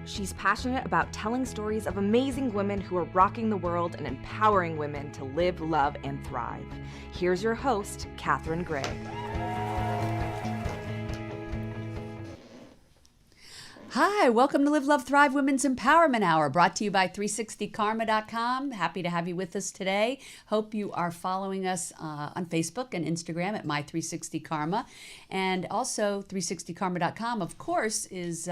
She's passionate about telling stories of amazing women who are rocking the world and empowering women to live, love, and thrive. Here's your host, Katherine Gray. Hi, welcome to Live, Love, Thrive Women's Empowerment Hour, brought to you by 360karma.com. Happy to have you with us today. Hope you are following us on Facebook and Instagram at My360Karma. And also 360karma.com, of course, is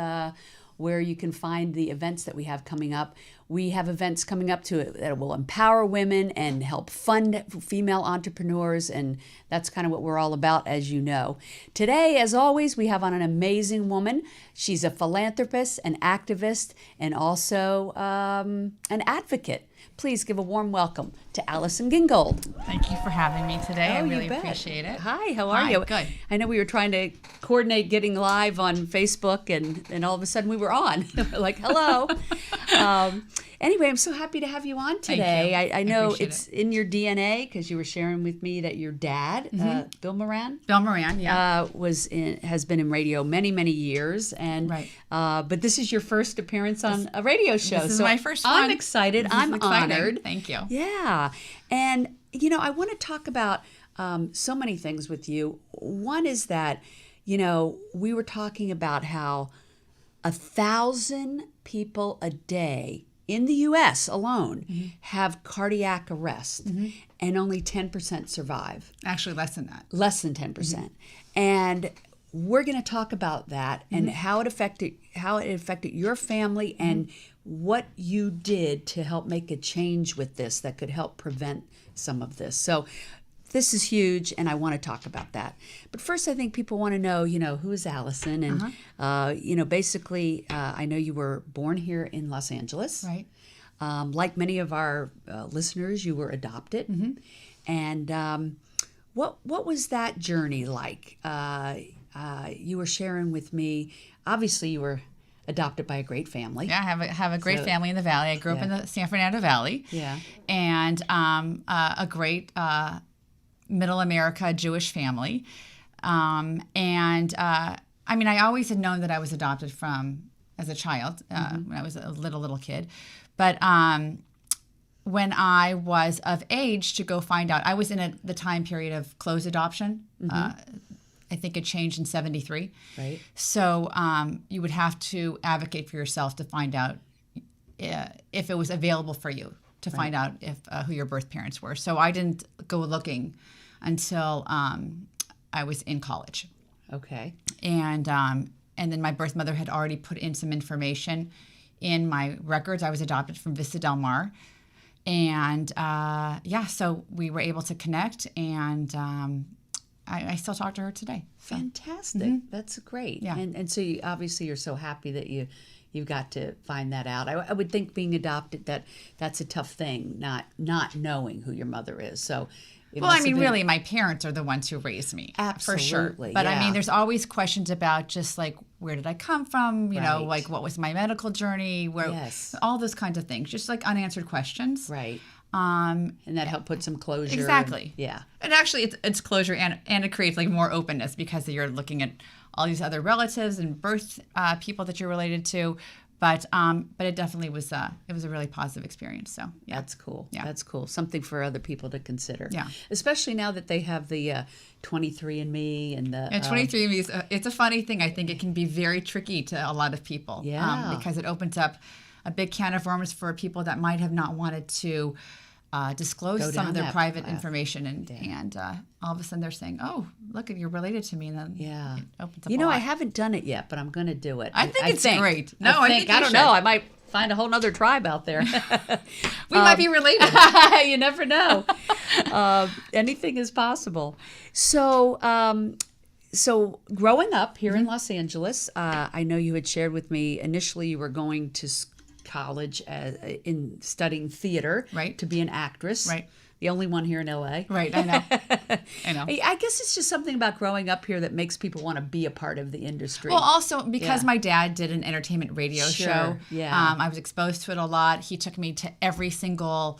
where you can find the events that we have coming up. We have events coming up that will empower women and help fund female entrepreneurs, and that's kind of what we're all about, as you know. Today, as always, we have on an amazing woman. She's a philanthropist, an activist, and also an advocate. Please give a warm welcome to Allison Gingold. Thank you for having me today. I really bet. appreciate it. Hi, how are you? Good. I know we were trying to coordinate getting live on Facebook, and all of a sudden we were on. We're like, hello. Anyway, I'm so happy to have you on today. Thank you. I know appreciate it's it. in your DNA because you were sharing with me that your dad, Bill Moran, has been in radio many years, and Right. But this is your first appearance on a radio show. This is so my first I'm one. excited. This is I'm exciting. honored. Thank you. Yeah, and I want to talk about so many things with you. One is that we were talking about how 1,000 people a day in the U.S. alone have cardiac arrest, and only 10% survive. Actually, less than that. Less than 10%. And we're going to talk about that and how it affected your family and what you did to help make a change with this that could help prevent some of this. So this is huge, and I want to talk about that. But first, I think people want to know, who is Allison? And, basically, I know you were born here in Los Angeles. Right. Like many of our listeners, you were adopted. And what was that journey like? You were sharing with me, obviously you were adopted by a great family. Yeah, I have a great family in the Valley. I grew up in the San Fernando Valley. Yeah. And a great middle America Jewish family. I always had known that I was adopted as a child when I was a little kid. But when I was of age to go find out, I was in the time period of closed adoption. I think it changed in 73. Right. So you would have to advocate for yourself to find out if it was available for you to find out if who your birth parents were. So I didn't go looking until I was in college. Okay. And then my birth mother had already put in some information in my records. I was adopted from Vista Del Mar. And so we were able to connect, and I still talk to her today. So. Fantastic. That's great. Yeah. And so obviously you're so happy that you got to find that out. I would think being adopted, that's a tough thing, not knowing who your mother is. So really, my parents are the ones who raised me. Absolutely, for sure. But yeah. there's always questions about just like, where did I come from? Right. Like what was my medical journey? All those kinds of things, just like unanswered questions. Right. And that helped put some closure. Exactly. Yeah. And actually, it's closure, and it creates like more openness because you're looking at all these other relatives and birth people that you're related to. But it definitely was it was a really positive experience. So yeah. That's cool. Yeah. That's cool. Something for other people to consider. Yeah. Especially now that they have the 23andMe and the 23andMe it's a funny thing. I think it can be very tricky to a lot of people. Yeah. Because it opens up a big can of worms for people that might have not wanted to disclose some of their private information, and all of a sudden they're saying, "Oh, look, you're related to me," and then it opens up. a lot. I haven't done it yet, but I'm going to do it. I think it's great. No, I think I don't know. I might find a whole nother tribe out there. We might be related. You never know. Anything is possible. So growing up here in Los Angeles, I know you had shared with me initially you were going to college in studying theater, right, to be an actress, right. The only one here in LA. Right, I know. I guess it's just something about growing up here that makes people want to be a part of the industry. Well, also because my dad did an entertainment radio show. Yeah. I was exposed to it a lot. He took me to every single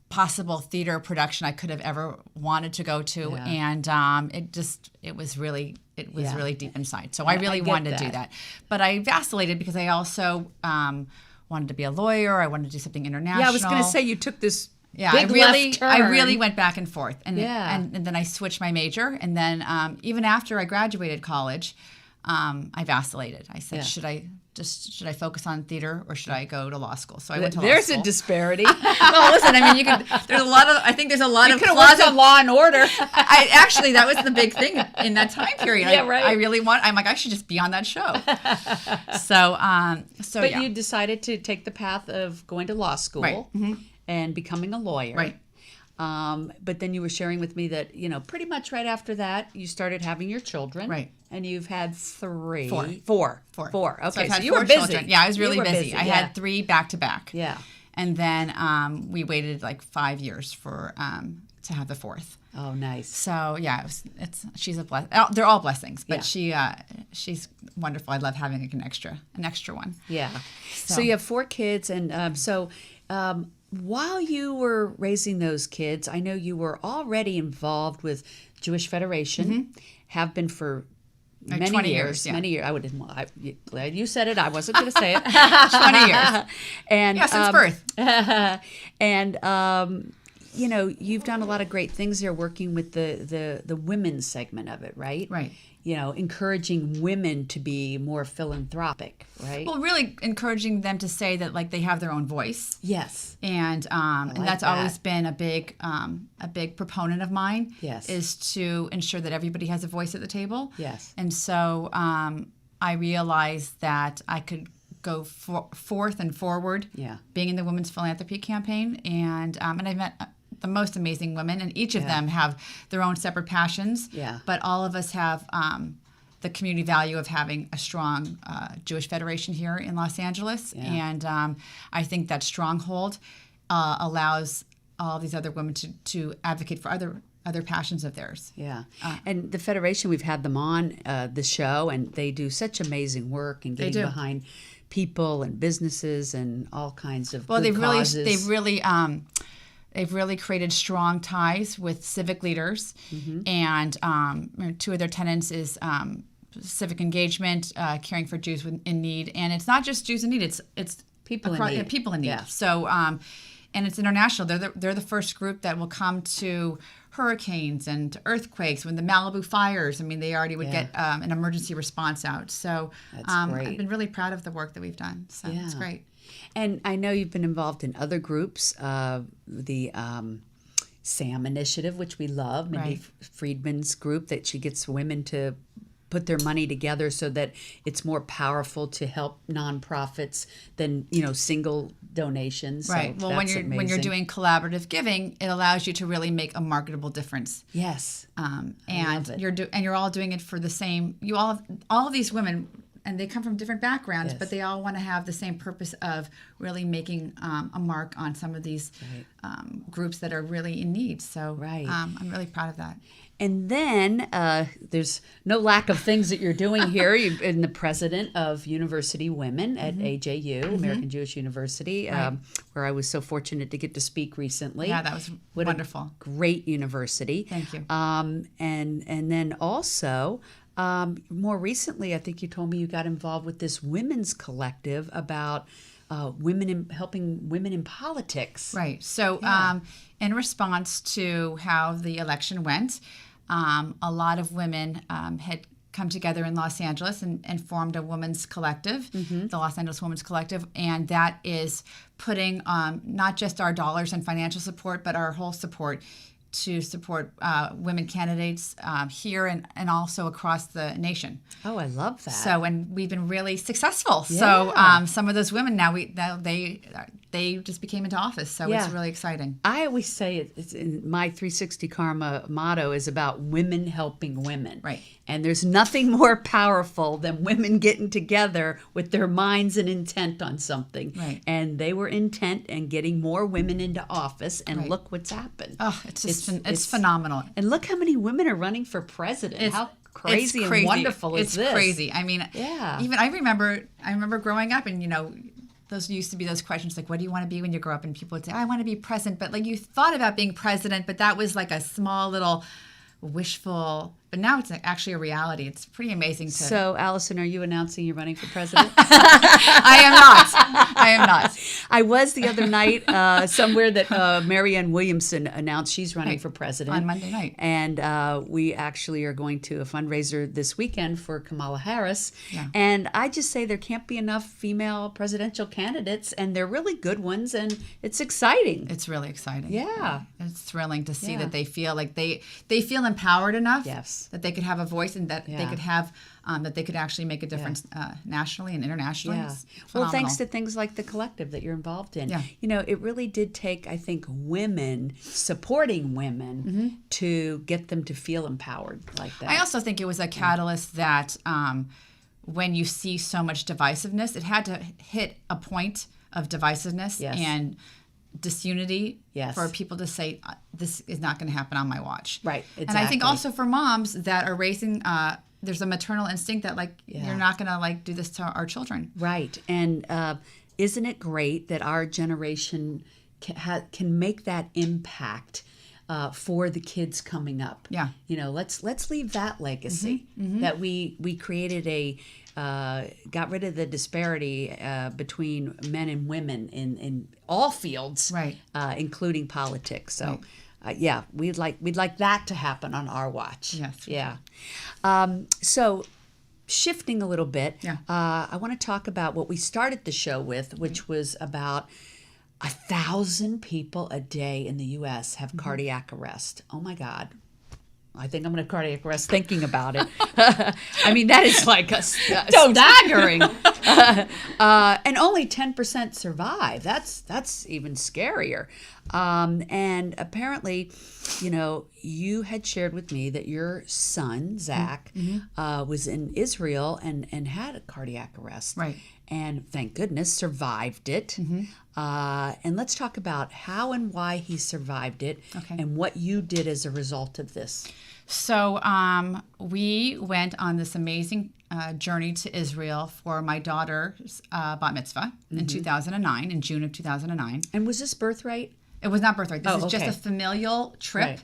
possible theater production I could have ever wanted to go to, and it was really It was Yeah. really deep inside. So I really get wanted to do that. But I vacillated because I also wanted to be a lawyer. I wanted to do something international. Yeah, I was going to say you took this Yeah, big left turn. I really went back and forth, and then I switched my major, and then even after I graduated college, I vacillated. I said, should I focus on theater or should I go to law school? So I went to law school. There's a disparity. Well, listen, I mean, there's a lot of. I think there's a lot of Could have worked on Law and Order. Actually, that was the big thing in that time period. Yeah, right. I'm like, I should just be on that show. But you decided to take the path of going to law school. Right. Mm-hmm. And becoming a lawyer. Right. But then you were sharing with me that, pretty much right after that, you started having your children. Right. And you've had three. Four. Okay, So you were busy. Children. Yeah, I was really busy. I had 3 back to back. Yeah. And then we waited like 5 years for to have the 4th. Oh, nice. So yeah, she's a blessing. They're all blessings, but she's wonderful. I love having an extra one. Yeah. So you have 4 kids, and while you were raising those kids, I know you were already involved with Jewish Federation, have been for Like many 20 years. years, yeah. Many years. Glad you said it. I wasn't going to say it. 20 years. And Since birth. And you've done a lot of great things there, working with the women's segment of it, right? Right. Encouraging women to be more philanthropic, right? Well, really encouraging them to say that like they have their own voice. Yes. And that's that. always been a big proponent of mine. Yes. Is to ensure that everybody has a voice at the table. Yes. And so I realized that I could go forth and forward. Yeah. Being in the Women's Philanthropy campaign, and I met the most amazing women, and each of them have their own separate passions. Yeah. But all of us have the community value of having a strong Jewish Federation here in Los Angeles, and I think that stronghold allows all these other women to advocate for other passions of theirs. Yeah. And the Federation, we've had them on the show, and they do such amazing work in getting behind people and businesses and all kinds of good causes. They've really created strong ties with civic leaders, and 2 of their tenets is civic engagement, caring for Jews in need, and it's not just Jews in need; it's people in need. People in need. Yeah. So, and it's international. They're the first group that will come to hurricanes and to earthquakes. When the Malibu fires, I mean, they already would get an emergency response out. So, that's great. I've been really proud of the work that we've done. So it's great. And I know you've been involved in other groups, the SAM initiative, which we love, Mindy Friedman's group, that she gets women to put their money together so that it's more powerful to help nonprofits than single donations. Right. So well, when you're doing collaborative giving, it allows you to really make a marketable difference. Yes. And you're all doing it for the same. You all of these women. And they come from different backgrounds, but they all want to have the same purpose of really making a mark on some of these groups that are really in need. So I'm really proud of that. And then there's no lack of things that you're doing here. You've been the president of University Women at AJU, American Jewish University, where I was so fortunate to get to speak recently. Yeah, that was wonderful. Great university. Thank you. And then also... more recently, I think you told me you got involved with this women's collective about helping women in politics. Right. So in response to how the election went, a lot of women had come together in Los Angeles and formed a women's collective, the Los Angeles Women's Collective, and that is putting not just our dollars and financial support, but our whole support to support women candidates here and also across the nation. Oh, I love that. So, and we've been really successful. Yeah. So, some of those women now they just became into office. So it's really exciting. I always say it's in my 360 Karma motto is about women helping women. Right. And there's nothing more powerful than women getting together with their minds and intent on something. Right. And they were intent and getting more women into office, and look what's happened. Oh, it's phenomenal. And look how many women are running for president. How crazy and wonderful is this? It's crazy. I mean, even I remember growing up, and those used to be those questions like, what do you want to be when you grow up? And people would say, I want to be president. But like, you thought about being president, but that was like a small little wishful, but now it's actually a reality. It's pretty amazing to. So, Allison, are you announcing you're running for president? I am not. I am not. I was the other night somewhere that Marianne Williamson announced she's running for president. On Monday night. And we actually are going to a fundraiser this weekend for Kamala Harris. Yeah. And I just say there can't be enough female presidential candidates, and they're really good ones, and it's exciting. It's really exciting. Yeah. It's thrilling to see Yeah. that they feel like they feel empowered enough Yes. that they could have a voice and that they Yeah. could have that they could actually make a difference nationally and internationally. Yeah. It's Well, phenomenal. thanks to things like the collective that you're involved in. Yeah. You know, it really did take, I think, women, supporting women to get them to feel empowered like that. I also think it was a catalyst that when you see so much divisiveness, it had to hit a point of divisiveness Yes. and disunity Yes. for people to say, this is not going to happen on my watch. Right, And I think exactly. also for moms that are raising, there's a maternal instinct that like, Yeah. you're not going to like do this to our children. Right. And isn't it great that our generation can make that impact for the kids coming up? Yeah. You know, let's leave that legacy that we created got rid of the disparity between men and women in all fields, Right. Including politics. So. Yeah, we'd like that to happen on our watch. Yes. Yeah. So, shifting a little bit, Yeah. I want to talk about what we started the show with, which was about 1,000 people a day in the U.S. have cardiac arrest. Oh my God. I think I'm going to have cardiac arrest thinking about it. I mean, that is like a staggering. And only 10% survive. That's even scarier. And apparently, you know, you had shared with me that your son, Zach, was in Israel and had a cardiac arrest. Right. And thank goodness survived it. And let's talk about how and why he survived it Okay. and what you did as a result of this. So we went on this amazing journey to Israel for my daughter's bat mitzvah in 2009, in June of 2009. And was this birthright? It was not birthright. This Oh, is just okay. a familial trip.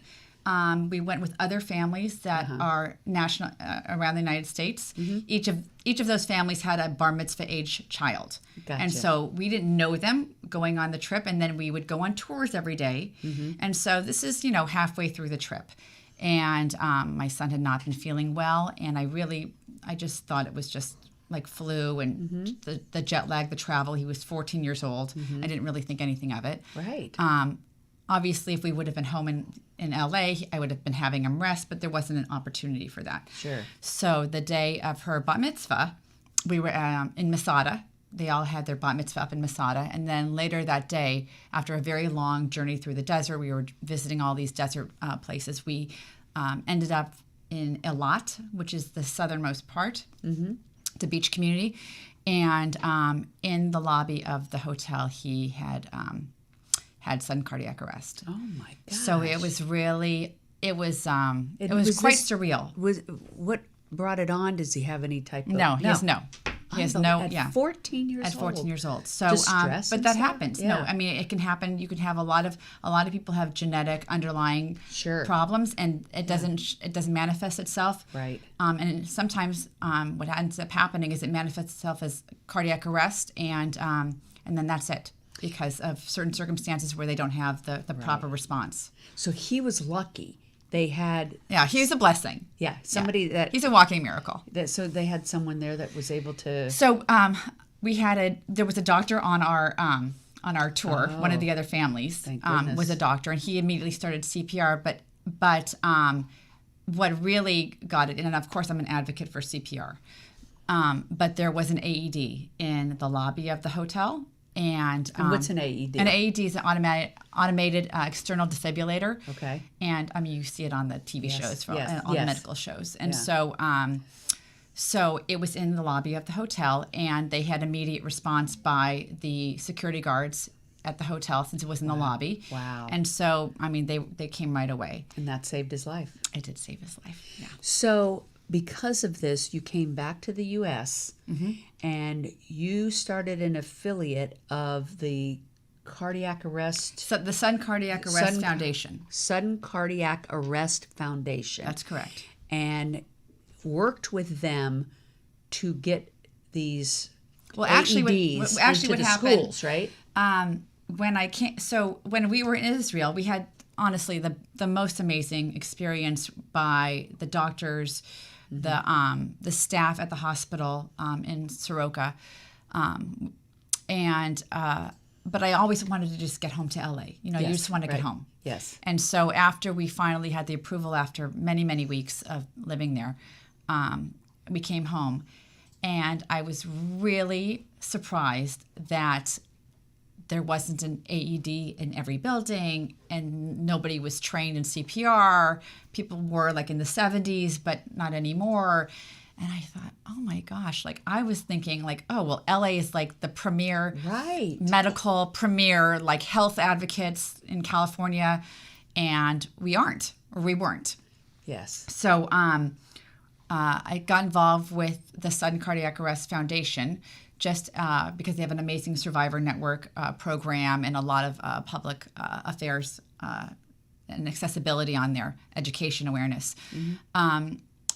Right. We went with other families that are national around the United States. Each of those families had a bar mitzvah age child, Gotcha. and so we didn't know them going on the trip. And then we would go on tours every day. And so this is halfway through the trip, and my son had not been feeling well, and I just thought it was just like flu and the jet lag, the travel. He was 14 years old. I didn't really think anything of it. Right. Obviously, if we would have been home in LA, I would have been having him rest, but there wasn't an opportunity for that. Sure. So the day of her bat mitzvah, we were in Masada. They all had their bat mitzvah up in Masada. And then later that day, after a very long journey through the desert, we were visiting all these desert places. We ended up in Eilat, which is the southernmost part, the beach community. And in the lobby of the hotel, he had sudden cardiac arrest. Oh my gosh. So it was really, it was quite this- surreal. Was what brought it on? Does he have any type of No, he has no. He has no, At 14 years at old. 14 years old. So, Distress but and that stuff? happens. Yeah. No, I mean, it can happen. You can have a lot of people have genetic underlying Sure. problems, and it doesn't manifest itself. Right. And sometimes what ends up happening is it manifests itself as cardiac arrest, and then that's it because of certain circumstances where they don't have the proper response. So he was lucky. They had Yeah, he's a blessing. somebody that He's a walking miracle. so they had someone there that was able to. So there was a doctor on our tour. One of the other families Thank goodness. was a doctor, and he immediately started CPR. But what really got it, and of course I'm an advocate for CPR, but there was an AED in the lobby of the hotel. And what's an AED? An AED is an automated external defibrillator. Okay. And I mean, you see it on the TV shows, on the yes. medical shows. And Yeah. so it was in the lobby of the hotel, and they had immediate response by the security guards at the hotel since it was in the lobby. Wow. And so, I mean, they came right away. And that saved his life. It did save his life. Yeah. So because of this, you came back to the U.S. And you started an affiliate of the Cardiac Arrest. So the Sudden Cardiac Arrest Foundation. Sudden Cardiac Arrest Foundation. That's correct. And worked with them to get these Well, actually, AEDs what into the happened, schools, right? When we were in Israel, we had honestly the most amazing experience by the doctors, the staff at the hospital in Soroka, but I always wanted to just get home to LA. You know, you just want to get home. Yes. And so after we finally had the approval, after many, many weeks of living there, we came home. And I was really surprised that there wasn't an AED in every building and nobody was trained in CPR. People were like in the 70s, but not anymore. And I thought, oh my gosh, like I was thinking like, oh, well, LA is like the premier medical premier, like health advocates in California. And we aren't, or we weren't. Yes. So I got involved with the Sudden Cardiac Arrest Foundation just because they have an amazing survivor network program and a lot of public affairs and accessibility on their education awareness.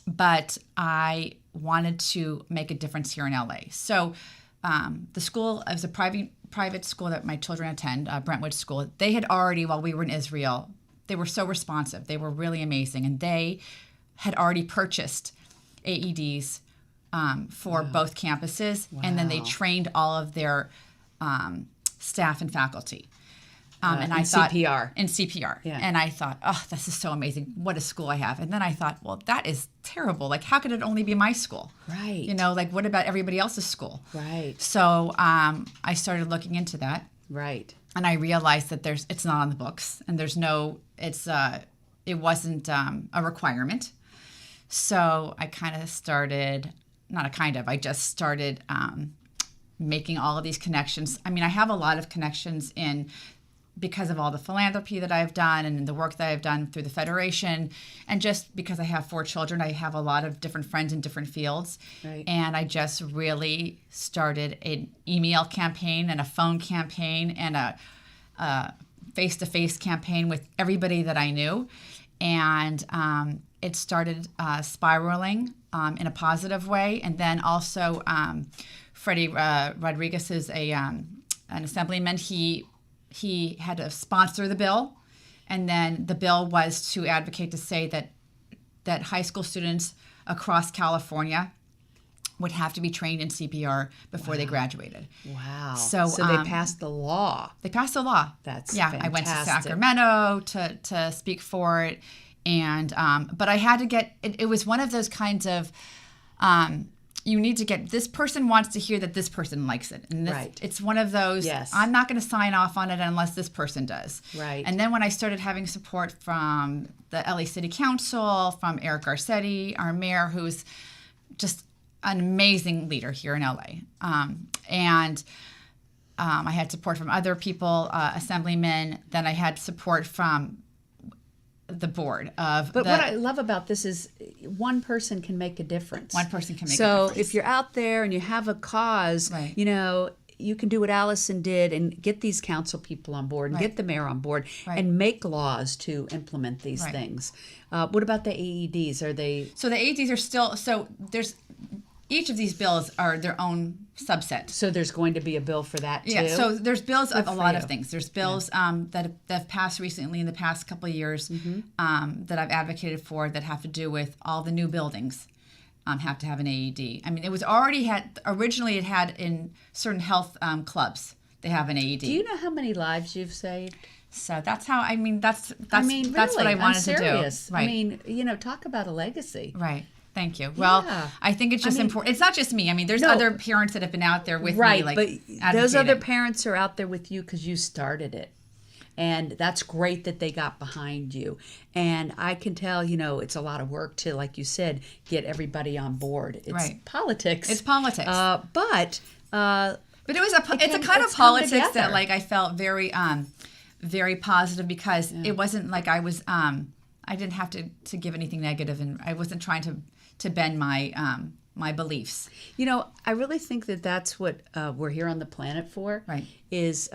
But I wanted to make a difference here in LA. So the school, it was a private school that my children attend, Brentwood School. They had already, while we were in Israel, they were so responsive. They were really amazing. And they had already purchased AEDs for both campuses. And then they trained all of their staff and faculty. And I thought CPR. In CPR. Yeah. And I thought, oh, this is so amazing. What a school I have. And then I thought, well, that is terrible. Like, how could it only be my school? Right. You know, like, what about everybody else's school? Right. So I started looking into that. Right. And I realized that it's not on the books, and it wasn't a requirement. So I just started making all of these connections. I mean, I have a lot of connections because of all the philanthropy that I've done and the work that I've done through the Federation. And just because I have 4 children, I have a lot of different friends in different fields. Right. And I just really started an email campaign and a phone campaign and a face-to-face campaign with everybody that I knew. And it started spiraling in a positive way. And then also Freddie Rodriguez is an assemblyman. He had to sponsor the bill, and then the bill was to advocate to say that high school students across California would have to be trained in CPR before they graduated. Wow. So they passed the law. They passed the law. That's fantastic. I went to Sacramento to speak for it, and but I had to get it was one of those kinds of you need to get, this person wants to hear that this person likes it. And it's one of those, I'm not going to sign off on it unless this person does. Right. And then when I started having support from the LA City Council, from Eric Garcetti, our mayor, who's just an amazing leader here in LA. I had support from other people, assemblymen. Then I had support from the board of. But what I love about this is one person can make a difference. One person can make a So difference. if you're out there and you have a cause, you know, you can do what Allison did and get these council people on board and get the mayor on board and make laws to implement these things. What about the AEDs? Are they? So the AEDs are still, there's, each of these bills are their own subset. So there's going to be a bill for that too? Yeah, so there's bills of a lot of things. There's bills that have passed recently in the past couple of years that I've advocated for that have to do with all the new buildings have to have an AED. I mean, it was originally it had in certain health clubs, they have an AED. Do you know how many lives you've saved? So that's how, that's what really, I wanted to do. Right. I mean, you know, talk about a legacy. Right. Thank you. Well, I think it's just important. It's not just me. I mean, there's other parents that have been out there with me. Like, but those other parents are out there with you because you started it. And that's great that they got behind you. And I can tell, you know, it's a lot of work to, like you said, get everybody on board. It's politics. It's politics. But it was it's a kind of politics that, like, I felt very, very positive because it wasn't like I was, I didn't have to give anything negative, and I wasn't trying to bend my beliefs. You know, I really think that that's what we're here on the planet for. Right. Is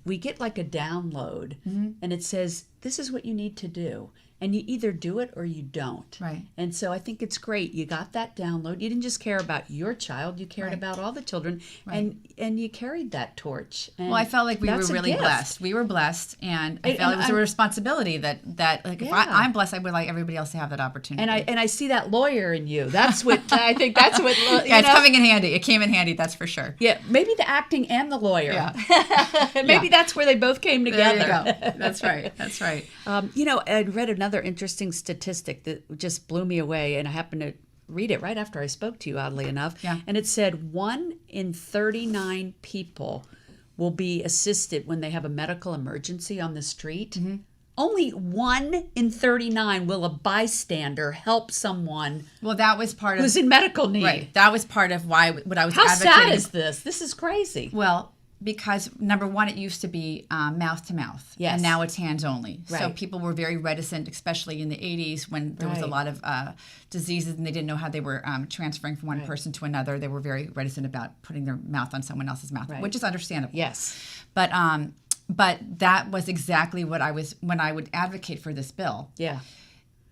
we get like a download, and it says, this is what you need to do. And you either do it or you don't. Right. And so I think it's great. You got that download. You didn't just care about your child. You cared Right. about all the children. Right. And you carried that torch. And Well, I felt like we were that's a really gift. blessed. We were blessed, and I felt it was a responsibility that like if Yeah. I'm blessed, I would like everybody else to have that opportunity. And I see that lawyer in you. That's what I think. That's what yeah, it's coming in handy. It came in handy, that's for sure. Yeah, maybe the acting and the lawyer. Yeah. Maybe that's where they both came together. There you go. That's right. That's right. I read another interesting statistic that just blew me away, and I happened to read it right after I spoke to you, oddly enough. Yeah. And it said 1 in 39 people will be assisted when they have a medical emergency on the street. Mm-hmm. Only 1 in 39 will a bystander help someone Well, that was part of who's in medical need. right. That was part of why what I was How advocating. sad is this? This is crazy. Well, because number one, it used to be mouth to mouth, Yes. and now it's hands only. So Right. people were very reticent, especially in the 80s when there was a Right. lot of diseases and they didn't know how they were transferring from one person to another. They were very reticent about putting their mouth on someone else's mouth, Right. which is understandable. Yes. But that was exactly what I was when I would advocate for this bill. Yeah.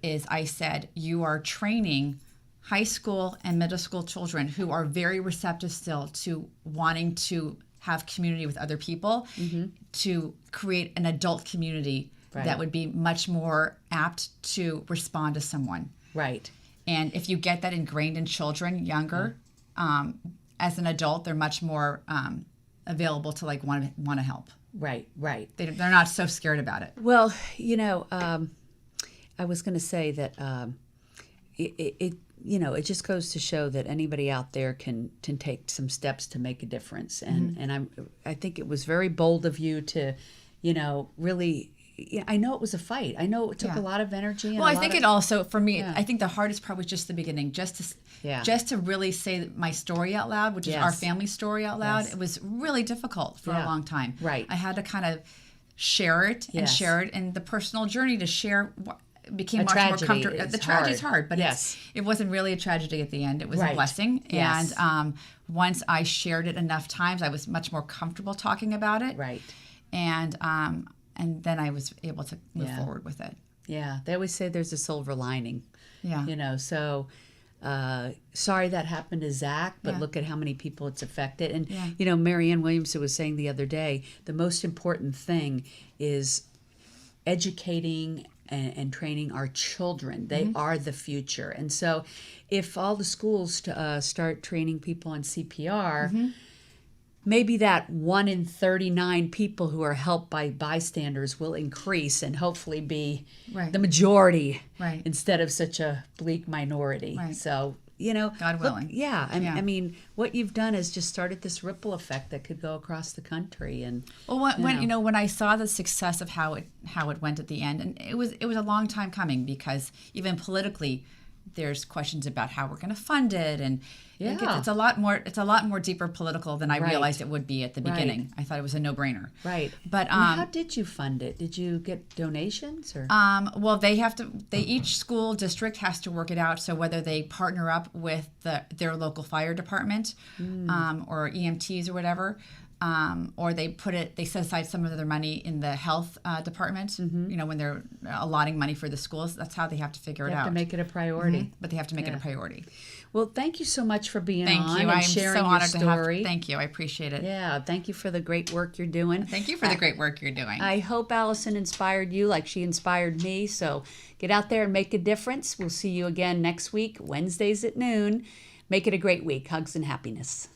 Is I said you are training high school and middle school children who are very receptive still to wanting to have community with other people to create an adult community Right. that would be much more apt to respond to someone. Right. And if you get that ingrained in children younger, as an adult, they're much more available to like want to help. Right. Right. They're not so scared about it. Well, I was going to say that it just goes to show that anybody out there can take some steps to make a difference. And I think it was very bold of you to, really. I know it was a fight. I know it took a lot of energy. And Well, I think it also, for me, Yeah. I think the hardest part was just the beginning, just Yeah. to really say my story out loud, which is our Yes. family story out loud. Yes. It was really difficult for Yeah. a long time. Right. I had to kind of share it and Yes. share it, and the personal journey to share became A much more tragedy comfortable. is The tragedy is hard. hard, but Yes. it wasn't really a tragedy at the end. It was a Right. blessing. Yes. And once I shared it enough times, I was much more comfortable talking about it. Right. And then I was able to move Yeah. forward with it. Yeah. They always say there's a silver lining. Yeah. So sorry that happened to Zach, but Yeah. look at how many people it's affected. And, Yeah. Marianne Williamson was saying the other day, the most important thing is educating and training our children. They are the future. And so if all the schools start training people on CPR, maybe that 1 in 39 people who are helped by bystanders will increase and hopefully be Right. the majority Right. instead of such a bleak minority. Right. So, God willing. I mean, what you've done is just started this ripple effect that could go across the country. And Well, when I saw the success of how it went at the end, and it was a long time coming because even politically, there's questions about how we're going to fund it, and Yeah. it's a lot more deeper political than I Right. realized it would be at the Right. beginning. I thought it was a no-brainer. right. But And how did you fund it? Did you get donations or? well, each school district has to work it out. So whether they partner up with their local fire department, or EMTs or whatever, or they set aside some of their money in the health department. When they're allotting money for the schools, that's how they have to figure it You have out. to make it a priority. But they have to make it a priority. Well, thank you so much for being Thank on you. and I'm sharing so your honored story. to have. Thank you. I appreciate it. Yeah, thank you for the great work you're doing. Thank you for the great work you're doing. I hope Allison inspired you like she inspired me. So get out there and make a difference. We'll see you again next week, Wednesdays at noon. Make it a great week. Hugs and happiness.